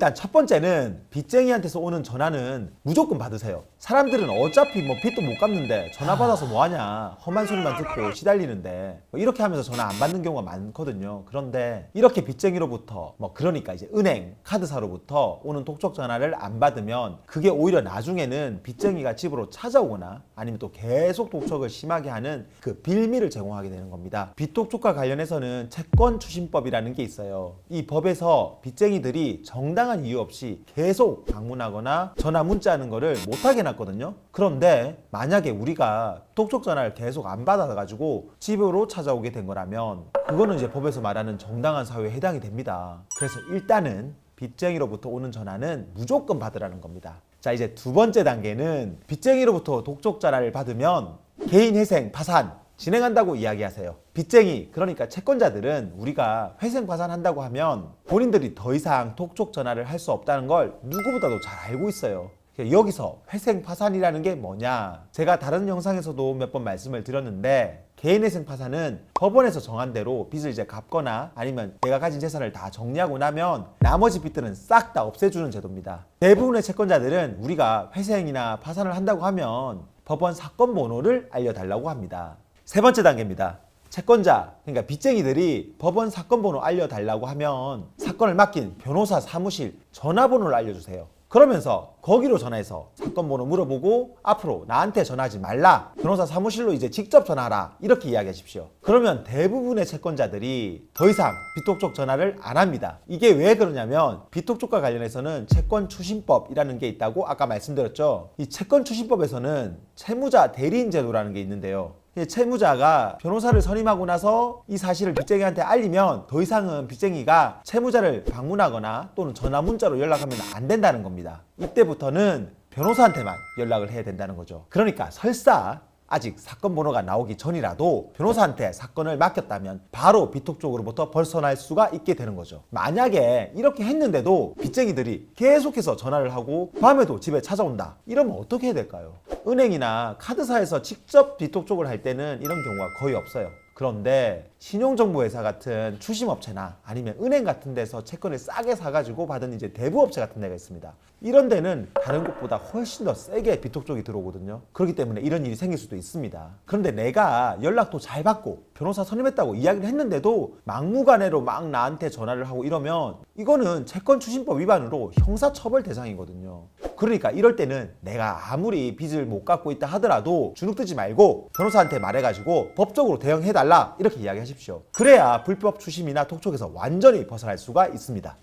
일단 첫 번째는 빚쟁이한테서 오는 전화는 무조건 받으세요. 사람들은 어차피 뭐 빚도 못 갚는데 전화 받아서 뭐하냐, 험한 소리만 듣고 시달리는데 뭐 이렇게 하면서 전화 안 받는 경우가 많거든요. 그런데 이렇게 빚쟁이로부터 그러니까 이제 은행, 카드사로부터 오는 독촉 전화를 안 받으면 그게 오히려 나중에는 빚쟁이가 집으로 찾아오거나 아니면 또 계속 독촉을 심하게 하는 그 빌미를 제공하게 되는 겁니다. 빚독촉과 관련해서는 채권추심법이라는 게 있어요. 이 법에서 빚쟁이들이 정당한 이유 없이 계속 방문하거나 전화 문자하는 거를 못하게 해놨거든요. 그런데 만약에 우리가 독촉 전화를 계속 안 받아가지고 집으로 찾아오게 된 거라면 그거는 이제 법에서 말하는 정당한 사유에 해당이 됩니다. 그래서 일단은 빚쟁이로부터 오는 전화는 무조건 받으라는 겁니다. 자, 이제 두 번째 단계는 빚쟁이로부터 독촉 전화를 받으면 개인회생, 파산 진행한다고 이야기하세요. 빚쟁이, 그러니까 채권자들은 우리가 회생 파산한다고 하면 본인들이 더 이상 독촉 전화를 할 수 없다는 걸 누구보다도 잘 알고 있어요. 여기서 회생 파산이라는 게 뭐냐? 제가 다른 영상에서도 몇 번 말씀을 드렸는데 개인회생 파산은 법원에서 정한 대로 빚을 이제 갚거나 아니면 내가 가진 재산을 다 정리하고 나면 나머지 빚들은 싹 다 없애주는 제도입니다. 대부분의 채권자들은 우리가 회생이나 파산을 한다고 하면 법원 사건 번호를 알려달라고 합니다. 세 번째 단계입니다. 채권자, 그러니까 빚쟁이들이 법원 사건 번호 알려달라고 하면 사건을 맡긴 변호사 사무실 전화번호를 알려주세요. 그러면서 거기로 전화해서 사건 번호 물어보고 앞으로 나한테 전화하지 말라, 변호사 사무실로 이제 직접 전화하라, 이렇게 이야기하십시오. 그러면 대부분의 채권자들이 더 이상 빚독촉 전화를 안 합니다. 이게 왜 그러냐면 빚독촉과 관련해서는 채권추심법이라는 게 있다고 아까 말씀드렸죠. 이 채권추심법에서는 채무자 대리인 제도라는 게 있는데요. 채무자가 변호사를 선임하고 나서 이 사실을 빚쟁이한테 알리면 더 이상은 빚쟁이가 채무자를 방문하거나 또는 전화 문자로 연락하면 안 된다는 겁니다. 이때부터는 변호사한테만 연락을 해야 된다는 거죠. 그러니까 설사 아직 사건 번호가 나오기 전이라도 변호사한테 사건을 맡겼다면 바로 빚독촉으로부터 벗어날 수가 있게 되는 거죠. 만약에 이렇게 했는데도 빚쟁이들이 계속해서 전화를 하고 밤에도 집에 찾아온다, 이러면 어떻게 해야 될까요? 은행이나 카드사에서 직접 빚독촉을 할 때는 이런 경우가 거의 없어요. 그런데 신용정보회사 같은 추심업체나 아니면 은행 같은 데서 채권을 싸게 사가지고 받은 이제 대부업체 같은 데가 있습니다. 이런 데는 다른 곳보다 훨씬 더 세게 빚독촉이 들어오거든요. 그렇기 때문에 이런 일이 생길 수도 있습니다. 그런데 내가 연락도 잘 받고 변호사 선임했다고 이야기를 했는데도 막무가내로 막 나한테 전화를 하고 이러면 이거는 채권추심법 위반으로 형사처벌 대상이거든요. 그러니까 이럴 때는 내가 아무리 빚을 못 갚고 있다 하더라도 주눅들지 말고 변호사한테 말해가지고 법적으로 대응해달라, 이렇게 이야기하십시오. 그래야 불법 추심이나 독촉에서 완전히 벗어날 수가 있습니다.